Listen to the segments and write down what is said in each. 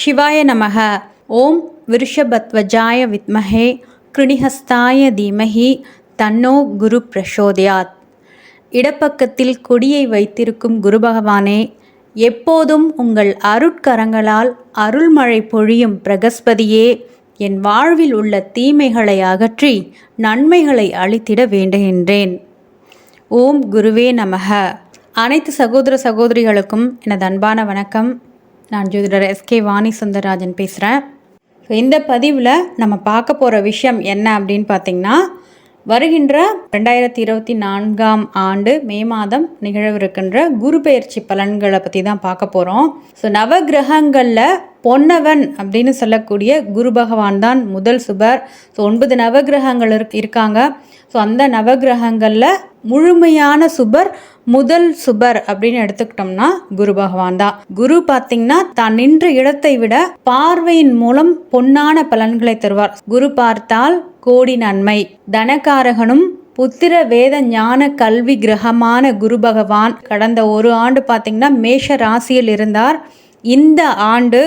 சிவாய நமக. ஓம் விருஷபத்வஜாய வித்மஹே கிருணிஹஸ்தாய தீமஹி தன்னோ குரு பிரசோதயாத். இடப்பக்கத்தில் கொடியை வைத்திருக்கும் குரு பகவானே, எப்போதும் உங்கள் அருட்கரங்களால் அருள்மழை பொழியும் பிரகஸ்பதியே, என் வாழ்வில் உள்ள தீமைகளை அகற்றி நன்மைகளை அளித்திட வேண்டுகின்றேன். ஓம் குருவே நமக. அனைத்து சகோதர சகோதரிகளுக்கும் எனது அன்பான வணக்கம். நான் ஜோதிடர் எஸ்கே வாணி சுந்தரராஜன் பேசுகிறேன். இந்த பதிவில் நம்ம பார்க்க போகிற விஷயம் என்ன அப்படின்னு பார்த்திங்கன்னா, வருகின்ற 2024 ஆண்டு மே மாதம் நிகழவிருக்கின்ற குரு பெயர்ச்சி பலன்களை பற்றி தான் பார்க்க போகிறோம். நவகிரகங்களில் பொன்னவன் அப்படின்னு சொல்லக்கூடிய குரு பகவான் தான் முதல் சுபர். 9 நவகிரகங்கள் இருக்காங்க. அந்த நவகிரகங்களில் முழுமையான சுபர் முதல் சுபர் அப்படின்னு எடுத்துக்கிட்டோம்னா குரு பகவான் தான். குரு பார்த்திங்கன்னா தான் நின்ற இடத்தை விட பார்வையின் மூலம் பொன்னான பலன்களை தருவார். குரு பார்த்தால் கோடி நன்மை. தனகாரகனும் புத்திர வேத ஞான கல்வி கிரகமான குரு பகவான் கடந்த ஒரு ஆண்டு பார்த்திங்கன்னா மேஷ ராசியில் இருந்தார். இந்த ஆண்டு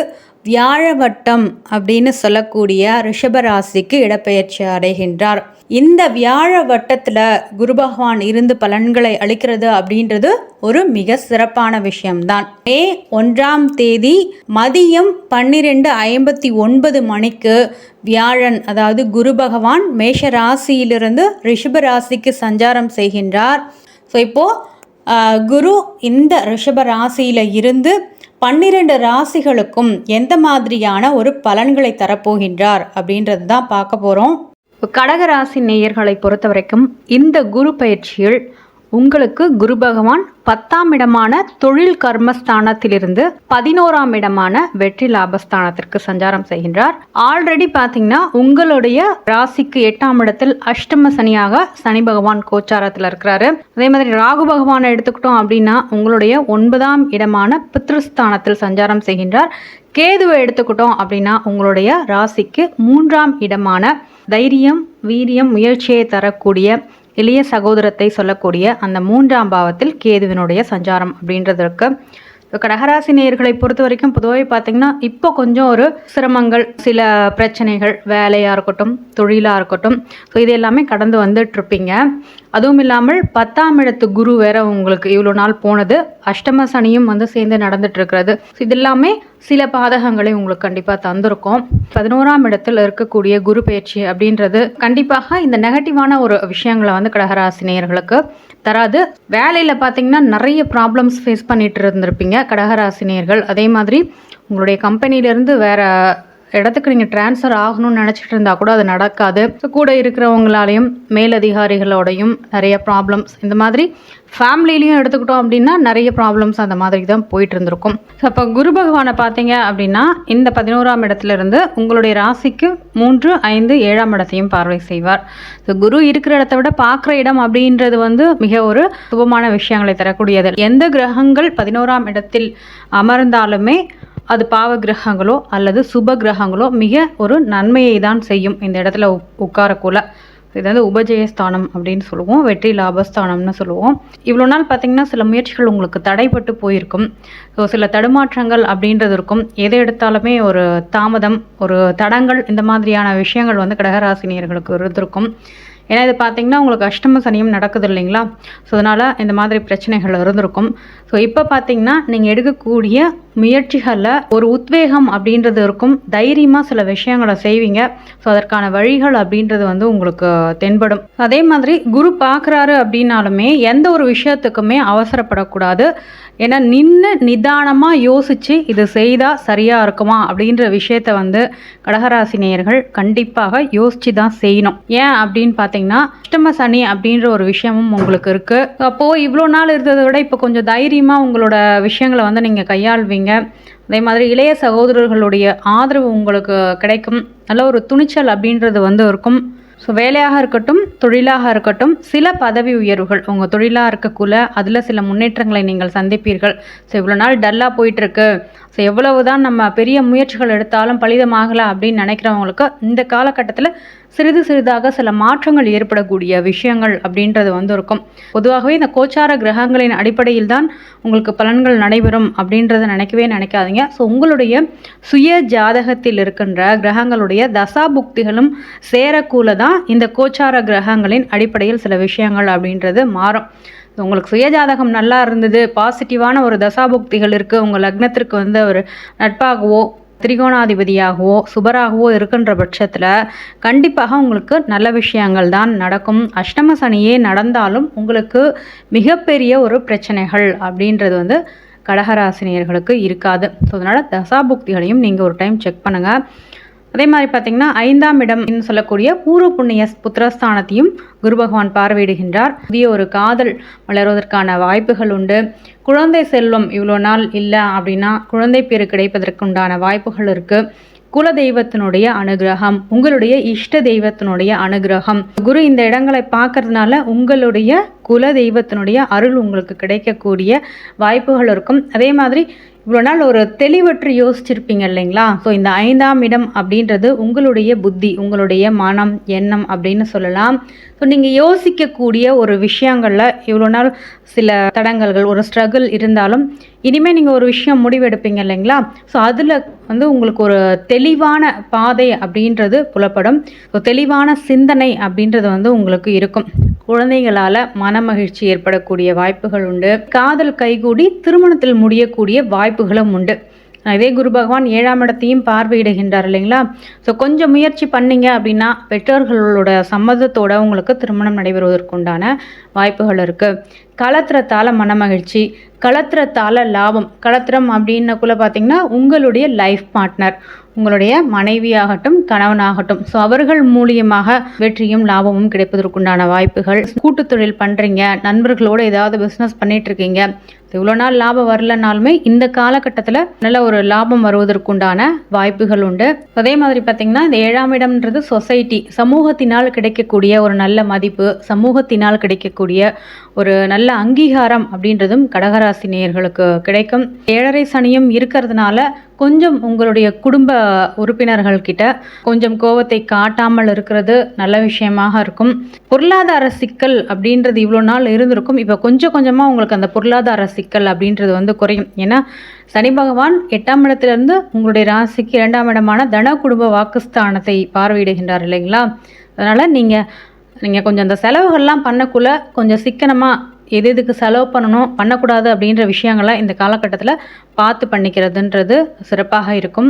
வியாழவட்டம் அப்படின்னு சொல்லக்கூடிய ரிஷபராசிக்கு இடப்பெயர்ச்சி அடைகின்றார். இந்த வியாழ வட்டத்தில் குரு பகவான் இருந்து பலன்களை அளிக்கிறது அப்படின்றது ஒரு மிக சிறப்பான விஷயம்தான். மே 1 மதியம் 12:59 மணிக்கு வியாழன், அதாவது குரு பகவான் மேஷ ராசியிலிருந்து ரிஷப ராசிக்கு சஞ்சாரம் செய்கின்றார். இப்போது குரு இந்த ரிஷப ராசியில் இருந்து 12 ராசிகளுக்கும் எந்த மாதிரியான ஒரு பலன்களை தரப்போகின்றார் அப்படின்றது தான் பார்க்க போகிறோம். கடகராசி நேயர்களை பொறுத்த வரைக்கும் இந்த குரு பயிற்சியில் உங்களுக்கு குரு பகவான் 10ஆம் இடமான தொழில் கர்மஸ்தானத்திலிருந்து 11ஆம் இடமான வெற்றி லாபஸ்தானத்திற்கு சஞ்சாரம் செய்கின்றார். ஆல்ரெடி பார்த்தீங்கன்னா உங்களுடைய ராசிக்கு 8ஆம் இடத்தில் அஷ்டம சனியாக சனி பகவான் கோச்சாரத்தில் இருக்கிறாரு. அதே மாதிரி ராகு பகவானை எடுத்துக்கிட்டோம் அப்படின்னா உங்களுடைய 9ஆம் இடமான பித்ருஸ்தானத்தில் சஞ்சாரம் செய்கின்றார். கேதுவை எடுத்துக்கிட்டோம் அப்படின்னா உங்களுடைய ராசிக்கு 3ஆம் இடமான தைரியம், வீரியம், முயற்சியை தரக்கூடிய இளைய சகோதரத்தை சொல்லக்கூடிய அந்த 3ஆம் பாவத்தில் கேதுவினுடைய சஞ்சாரம் அப்படின்றதற்கு கடகராசி நேயர்களை பொறுத்த வரைக்கும் பொதுவாக பார்த்திங்கன்னா இப்போ கொஞ்சம் ஒரு சிரமங்கள், சில பிரச்சனைகள், வேலையாக இருக்கட்டும், தொழிலாக இருக்கட்டும், இது எல்லாமே கடந்து வந்துட்டுருப்பீங்க. அதுவும் இல்லாமல் 10ஆம் இடத்து குரு வேற உங்களுக்கு இவ்வளோ நாள் போனது, அஷ்டம சனியும் சேர்ந்து நடந்துட்டு இருக்கிறது. இது எல்லாமே சில பாதகங்களை உங்களுக்கு கண்டிப்பாக தந்திருக்கும். 11ஆம் இடத்தில் இருக்கக்கூடிய குரு பயிற்சி அப்படின்றது கண்டிப்பாக இந்த நெகட்டிவான ஒரு விஷயங்களை கடகராசி நேயர்களுக்கு தராது. வேலையில் பார்த்தீங்கன்னா நிறைய ப்ராப்ளம்ஸ் ஃபேஸ் பண்ணிட்டு இருந்திருப்பீங்க கடகராசினியர்கள். அதே மாதிரி உங்களுடைய கம்பெனிலேருந்து வேறு இடத்துக்கு நீங்கள் ட்ரான்ஸ்ஃபர் ஆகணும்னு நினச்சிட்டு இருந்தால் கூட அது நடக்காது. கூட இருக்கிறவங்களாலையும் மேலதிகாரிகளோடையும் நிறைய ப்ராப்ளம்ஸ், இந்த மாதிரி ஃபேமிலிலையும் எடுத்துக்கிட்டோம் அப்படின்னா நிறைய ப்ராப்ளம்ஸ் அந்த மாதிரி தான் போயிட்டு இருந்திருக்கும். அப்போ குரு பகவானை பார்த்தீங்க அப்படின்னா இந்த 11ஆம் இடத்துலேருந்து உங்களுடைய ராசிக்கு 3, 5, 7ஆம் இடத்தையும் பார்வை செய்வார். குரு இருக்கிற இடத்த விட பார்க்குற இடம் அப்படின்றது மிக ஒரு சுபமான விஷயங்களை தரக்கூடியது. எந்த கிரகங்கள் 11ஆம் இடத்தில் அமர்ந்தாலுமே அது பாவ கிரகங்களோ அல்லது சுப கிரகங்களோ மிக ஒரு நன்மையை தான் செய்யும். இந்த இடத்துல உட்காரக்குள்ள இது உபஜயஸ்தானம் அப்படின்னு சொல்லுவோம், வெற்றி லாபஸ்தானம்னு சொல்லுவோம். இவ்வளோ நாள் பார்த்திங்கன்னா சில முயற்சிகள் உங்களுக்கு தடைப்பட்டு போயிருக்கும். சில தடுமாற்றங்கள் அப்படின்றது இருக்கும். எதை எடுத்தாலுமே ஒரு தாமதம், ஒரு தடங்கள், இந்த மாதிரியான விஷயங்கள் கடகராசினியர்களுக்கு இருந்திருக்கும். ஏன்னா இது பார்த்திங்கன்னா உங்களுக்கு அஷ்டம சனியும் நடக்குது இல்லைங்களா? அதனால் இந்த மாதிரி பிரச்சனைகள் இருந்திருக்கும். இப்போ பார்த்திங்கன்னா நீங்கள் எடுக்கக்கூடிய முயற்சிகளில் ஒரு உத்வேகம் அப்படின்றது இருக்கும். தைரியமாக சில விஷயங்களை செய்வீங்க. அதற்கான வழிகள் அப்படின்றது உங்களுக்கு தென்படும். அதே மாதிரி குரு பார்க்குறாரு அப்படின்னாலுமே எந்த ஒரு விஷயத்துக்குமே அவசரப்படக்கூடாது. ஏன்னா நின்று நிதானமாக யோசித்து இது செய்தால் சரியாக இருக்குமா அப்படின்ற விஷயத்த கடகராசி நேயர்கள் கண்டிப்பாக யோசித்து தான் செய்யணும். ஏன் அப்படின்னு பார்த்தீங்கன்னா அஷ்டம சனி அப்படின்ற ஒரு விஷயமும் உங்களுக்கு இருக்குது. அப்போது இவ்வளோ நாள் இருந்ததை விட இப்போ கொஞ்சம் தைரியமாக உங்களோட விஷயங்களை நீங்கள் கையாள்வீங்க. அதே மாதிரி இளைய சகோதரர்களுடைய ஆதரவு உங்களுக்கு கிடைக்கும். நல்ல ஒரு துணிச்சல் அப்படின்றது இருக்கும். வேலையாக இருக்கட்டும், தொழிலாக இருக்கட்டும், சில பதவி உயர்வுகள் உங்கள் தொழிலாக இருக்கக்குள்ள அதில் சில முன்னேற்றங்களை நீங்கள் சந்திப்பீர்கள். இவ்வளோ நாள் டல்லாக போயிட்டுருக்கு, எவ்வளவு தான் நம்ம பெரிய முயற்சிகள் எடுத்தாலும் பலிதமாகலை அப்படின்னு நினைக்கிறவங்களுக்கு இந்த காலகட்டத்தில் சிறிது சிறிதாக சில மாற்றங்கள் ஏற்படக்கூடிய விஷயங்கள் அப்படின்றது வந்து இருக்கும். பொதுவாகவே இந்த கோச்சார கிரகங்களின் அடிப்படையில் தான் உங்களுக்கு பலன்கள் நடைபெறும் அப்படின்றத நினைக்கவே நினைக்காதீங்க. ஸோ உங்களுடைய சுய ஜாதகத்தில் இருக்கின்ற கிரகங்களுடைய தசாபுக்திகளும் சேரக்கூல தான் இந்த கோச்சார கிரகங்களின் அடிப்படையில் சில விஷயங்கள் அப்படின்றது மாறும். உங்களுக்கு சுயஜாதகம் நல்லா இருந்தது, பாசிட்டிவான ஒரு தசாபுக்திகள் இருக்குது, உங்கள் லக்னத்திற்கு வந்து ஒரு நட்பாகவோ திரிகோணாதிபதியாகவோ சுபராகவோ இருக்கின்ற பட்சத்தில் கண்டிப்பாக உங்களுக்கு நல்ல விஷயங்கள் தான் நடக்கும். அஷ்டம சனியே நடந்தாலும் உங்களுக்கு மிகப்பெரிய ஒரு பிரச்சனைகள் அப்படின்றது வந்து கடகராசினியர்களுக்கு இருக்காது. ஸோ அதனால் தசாபுக்திகளையும் நீங்கள் ஒரு டைம் செக் பண்ணுங்கள். அதே மாதிரி பார்த்திங்கன்னா 5ஆம் இடம் சொல்லக்கூடிய பூர்வ புண்ணிய புத்திரஸ்தானத்தையும் குரு பகவான் பார்வையிடுகின்றார். புதிய ஒரு காதல் வளர்வதற்கான வாய்ப்புகள் உண்டு. குழந்தை செல்வம் இவ்வளோ நாள் இல்லை அப்படின்னா குழந்தை பேரு கிடைப்பதற்குண்டான வாய்ப்புகள் இருக்குது. குல தெய்வத்தினுடைய அனுகிரகம், உங்களுடைய இஷ்ட தெய்வத்தினுடைய அனுகிரகம், குரு இந்த இடங்களை பார்க்கறதுனால உங்களுடைய குல தெய்வத்தினுடைய அருள் உங்களுக்கு கிடைக்கக்கூடிய வாய்ப்புகள் இருக்கும். அதே மாதிரி இவ்வளோ நாள் ஒரு தெளிவற்று யோசிச்சிருப்பீங்க இல்லைங்களா? ஸோ இந்த 5ஆம் இடம் அப்படின்றது உங்களுடைய புத்தி, உங்களுடைய மனம், எண்ணம் அப்படின்னு சொல்லலாம். ஸோ நீங்கள் யோசிக்கக்கூடிய ஒரு விஷயங்களில் இவ்வளோ நாள் சில தடங்கல்கள், ஒரு ஸ்ட்ரகிள் இருந்தாலும் இனிமேல் நீங்கள் ஒரு விஷயம் முடிவெடுப்பீங்க இல்லைங்களா? ஸோ அதில் வந்து உங்களுக்கு ஒரு தெளிவான பாதை அப்படின்றது புலப்படும். ஸோ தெளிவான சிந்தனை அப்படின்றது வந்து உங்களுக்கு இருக்கும். குழந்தைகளால் மனமகிழ்ச்சி ஏற்படக்கூடிய வாய்ப்புகள் உண்டு. காதல் கைகூடி திருமணத்தில் முடியக்கூடிய வாய்ப்புகளும் உண்டு. இதே குரு பகவான் 7ஆம் இடத்தையும் பார்வையிடுகின்றார் இல்லைங்களா? ஸோ கொஞ்சம் முயற்சி பண்ணீங்க அப்படின்னா பெற்றோர்களோட சம்மதத்தோட உங்களுக்கு திருமணம் நடைபெறுவதற்குண்டான வாய்ப்புகள் இருக்குது. களத்திரத்தால் மனமகிழ்ச்சி, களத்திரத்தால் லாபம். களத்திரம் அப்படின்னக்குள்ள பார்த்தீங்கன்னா உங்களுடைய லைஃப் பார்ட்னர், உங்களுடைய மனைவியாகட்டும் கணவனாகட்டும், ஸோ அவர்கள் மூலியமாக வெற்றியும் லாபமும் கிடைப்பதற்குண்டான வாய்ப்புகள். கூட்டு தொழில் பண்ணுறீங்க, நண்பர்களோடு ஏதாவது பிஸ்னஸ் பண்ணிட்டு இருக்கீங்க, இவ்வளோ நாள் லாபம் வரலனாலுமே இந்த காலகட்டத்தில் நல்ல ஒரு லாபம் வருவதற்குண்டான வாய்ப்புகள் உண்டு. அதே மாதிரி பார்த்திங்கன்னா இந்த 7ஆம் இடம்ன்றது சொசைட்டி, சமூகத்தினால் கிடைக்கக்கூடிய ஒரு நல்ல மதிப்பு, சமூகத்தினால் கிடைக்கக்கூடிய ஒரு நல்ல அங்கீகாரம் அப்படின்றதும் கடகராசி நேயர்களுக்கு கிடைக்கும். 7.5 சனியும் இருக்கிறதுனால கொஞ்சம் உங்களுடைய குடும்ப உறுப்பினர்கள் கிட்ட கொஞ்சம் கோபத்தை காட்டாமல் இருக்கிறது நல்ல விஷயமாக இருக்கும். பொருளாதார சிக்கல் அப்படின்றது இவ்வளோ நாள் இருந்திருக்கும். இப்போ கொஞ்சம் கொஞ்சமாக உங்களுக்கு அந்த பொருளாதார சிக்கல் அப்படின்றது வந்து குறையும். ஏன்னா சனி பகவான் 8ஆம் இடத்துலேருந்து உங்களுடைய ராசிக்கு 2ஆம் இடமான தன குடும்ப வாக்குஸ்தானத்தை பார்வையிடுகின்றார் இல்லைங்களா? அதனால் நீங்கள் கொஞ்சம் அந்த செலவுகள்லாம் பண்ணக்குள்ள கொஞ்சம் சிக்கனமாக எது எதுக்கு செலவு பண்ணணும் பண்ணக்கூடாது அப்படின்ற விஷயங்களை இந்த காலகட்டத்தில் பார்த்து பண்ணிக்கிறதுன்றது சிறப்பாக இருக்கும்.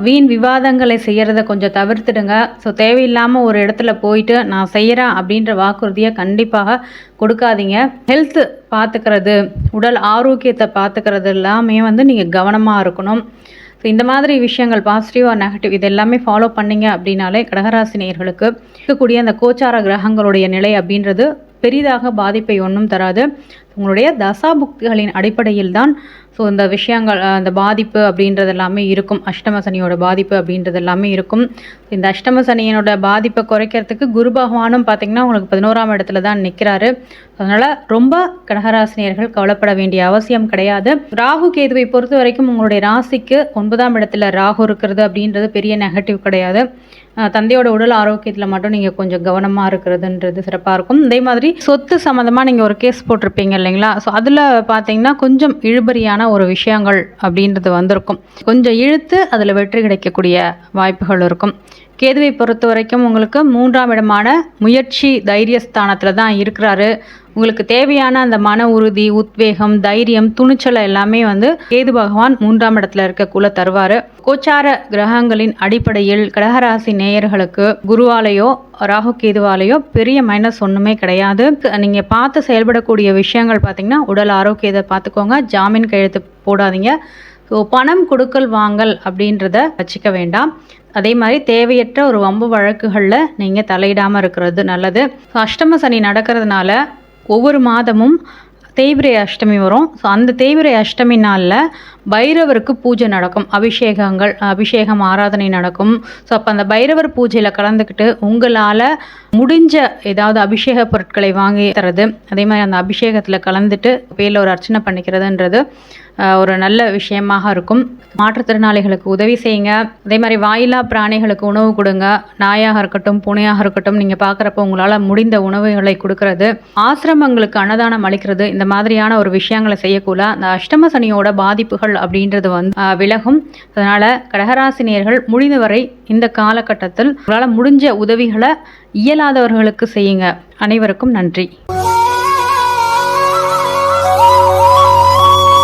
வீண் விவாதங்களை செய்கிறத கொஞ்சம் தவிர்த்துடுங்க. ஸோ தேவையில்லாமல் ஒரு இடத்துல போயிட்டு நான் செய்கிறேன் அப்படின்ற வாக்குறுதியை கண்டிப்பாக கொடுக்காதீங்க. ஹெல்த்து பார்த்துக்கிறது, உடல் ஆரோக்கியத்தை பார்த்துக்கிறது எல்லாமே வந்து நீங்கள் கவனமாக இருக்கணும். ஸோ இந்த மாதிரி விஷயங்கள் பாசிட்டிவ் ஆர் நெகட்டிவ் இது எல்லாமே ஃபாலோ பண்ணிங்க அப்படின்னாலே கடகராசி நேயர்களுக்கு இருக்கக்கூடிய அந்த கோச்சார கிரகங்களுடைய நிலை அப்படின்றது பெரிதாக பாதிப்பை ஒன்றும் தராது. உங்களுடைய தசாபுக்திகளின் அடிப்படையில் தான் ஸோ இந்த விஷயங்கள் அந்த பாதிப்பு அப்படின்றது எல்லாமே இருக்கும். அஷ்டம சனியோட பாதிப்பு அப்படின்றது எல்லாமே இருக்கும். இந்த அஷ்டம சனியனோட பாதிப்பை குறைக்கிறதுக்கு குரு பகவானும் பார்த்திங்கன்னா உங்களுக்கு 11ஆம் இடத்துல தான் நிற்கிறாரு. அதனால் ரொம்ப கடகராசினியர்கள் கவலைப்பட வேண்டிய அவசியம் கிடையாது. ராகு கேதுவை பொறுத்த வரைக்கும் உங்களுடைய ராசிக்கு 9ஆம் இடத்துல ராகு இருக்கிறது அப்படின்றது பெரிய நெகட்டிவ் கிடையாது. தந்தையோட உடல் ஆரோக்கியத்தில் மட்டும் நீங்கள் கொஞ்சம் கவனமாக இருக்கிறதுன்றது சிறப்பாக இருக்கும். அதே மாதிரி சொத்து சம்மந்தமாக நீங்கள் ஒரு கேஸ் போட்டிருப்பீங்க இல்லைங்களா? ஸோ அதில் பார்த்தீங்கன்னா கொஞ்சம் இழுபறியான ஒரு விஷயங்கள் அப்படின்றது வந்திருக்கும். கொஞ்சம் இழுத்து அதில் வெற்றி கிடைக்கக்கூடிய வாய்ப்புகள் இருக்கும். கேதுவை பொறுத்த வரைக்கும் உங்களுக்கு 3ஆம் இடமான முயற்சி தைரியஸ்தானத்தில் தான் இருக்கிறாரு. உங்களுக்கு தேவையான அந்த மன உறுதி, உத்வேகம், தைரியம், துணிச்சலை எல்லாமே வந்து கேது பகவான் 3ஆம் இடத்துல இருக்கக்குள்ள தருவார். கோச்சார கிரகங்களின் அடிப்படையில் கடகராசி நேயர்களுக்கு குருவாலேயோ ராகு கேதுவாலேயோ பெரிய மைனஸ் ஒன்றுமே கிடையாது. நீங்கள் பார்த்து செயல்படக்கூடிய விஷயங்கள் பார்த்திங்கன்னா உடல் ஆரோக்கியத்தை பார்த்துக்கோங்க, ஜாமீன் கையெழுத்து போடாதீங்க. ஸோ பணம் கொடுக்கல் வாங்கல் அப்படின்றத வச்சுக்க வேண்டாம். அதே மாதிரி தேவையற்ற ஒரு வம்பு வழக்குகளில் நீங்கள் தலையிடாமல் இருக்கிறது நல்லது. ஸோ அஷ்டம சனி நடக்கிறதுனால ஒவ்வொரு மாதமும் தேய்பிரை அஷ்டமி வரும். ஸோ அந்த தேய்பிரை அஷ்டமி நாளில் பைரவருக்கு பூஜை நடக்கும், அபிஷேகம் ஆராதனை நடக்கும். ஸோ அப்போ அந்த பைரவர் பூஜையில் கலந்துக்கிட்டு உங்களால் முடிஞ்ச ஏதாவது அபிஷேக பொருட்களை வாங்கி தரது, அதே மாதிரி அந்த அபிஷேகத்தில் கலந்துட்டு பேரில் ஒரு அர்ச்சனை பண்ணிக்கிறதுன்றது ஒரு நல்ல விஷயமாக இருக்கும். மாற்றுத்திறனாளிகளுக்கு உதவி செய்யுங்க. அதே மாதிரி வாயிலா பிராணிகளுக்கு உணவு கொடுங்க. நாயாக இருக்கட்டும், பூனையாக இருக்கட்டும், நீங்கள் பார்க்குறப்ப உங்களால் முடிந்த உணவுகளை கொடுக்கறது, ஆசிரமங்களுக்கு அன்னதானம் அளிக்கிறது, இந்த மாதிரியான ஒரு விஷயங்களை செய்யக்கூட அந்த அஷ்டம சனியோட பாதிப்புகள் அப்படின்றது விலகும். அதனால் கடகராசினியர்கள் முடிந்தவரை இந்த காலகட்டத்தில் உங்களால் முடிஞ்ச உதவிகளை இயலாதவர்களுக்கு செய்யுங்க. அனைவருக்கும் நன்றி.